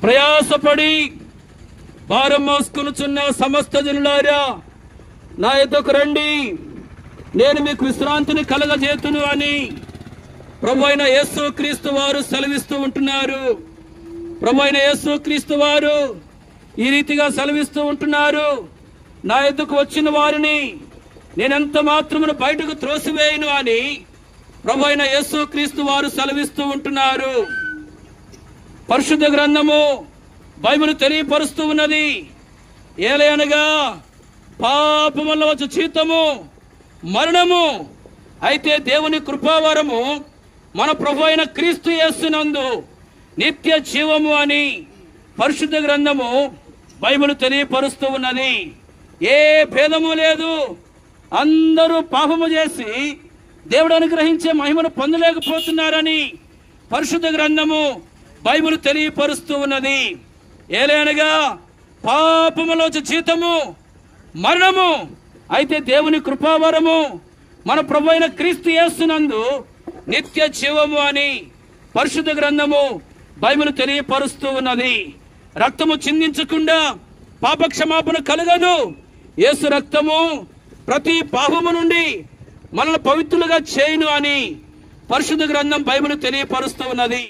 ప్రయాసపడి భారం మోసుకొనుచున్న సమస్త జనులారా, నా యొద్దకు రండి, నేను మీకు విశ్రాంతిని కలగజేతును అని ప్రభువైన యేసుక్రీస్తు వారు సెలవిస్తూ ఉంటున్నారు. ప్రభువైన యేసుక్రీస్తు వారు ఈ రీతిగా సెలవిస్తూ ఉంటున్నారు. నా యొద్దకు వచ్చిన వారిని నేనెంత మాత్రమును బయటకు త్రోసివేయను అని ప్రభువైన యేసుక్రీస్తు వారు సెలవిస్తూ ఉంటున్నారు. పరిశుద్ధ గ్రంథము బైబిల్ తెలియపరుస్తూ ఉన్నది. ఏలయనగా పాపం వల్ల వచ్చే జీతము మరణము, అయితే దేవుని కృపావరము మన ప్రభువైన క్రీస్తు యేసునందు నిత్య జీవము అని పరిశుద్ధ గ్రంథము బైబిల్ తెలియపరుస్తూ ఉన్నది. ఏ భేదము లేదు. అందరూ పాపము చేసి దేవుడు అనుగ్రహించే మహిమను పొందలేకపోతున్నారని పరిశుద్ధ గ్రంథము బైబిల్ తెలియపరుస్తూ ఉన్నది. ఏలయనగా పాపములో వచ్చే జీతము మరణము, అయితే దేవుని కృపావరము మన ప్రభువైన క్రీస్తు యేసునందు నిత్య జీవము అని పరిశుద్ధ గ్రంథము బైబిల్ తెలియపరుస్తూ ఉన్నది. రక్తము చిందించకుండా పాప క్షమాపణ కలగదు. యేసు రక్తము ప్రతి పాపము నుండి మనల్ని పవిత్రులుగా చేయును అని పరిశుద్ధ గ్రంథం బైబిల్ తెలియపరుస్తూ ఉన్నది.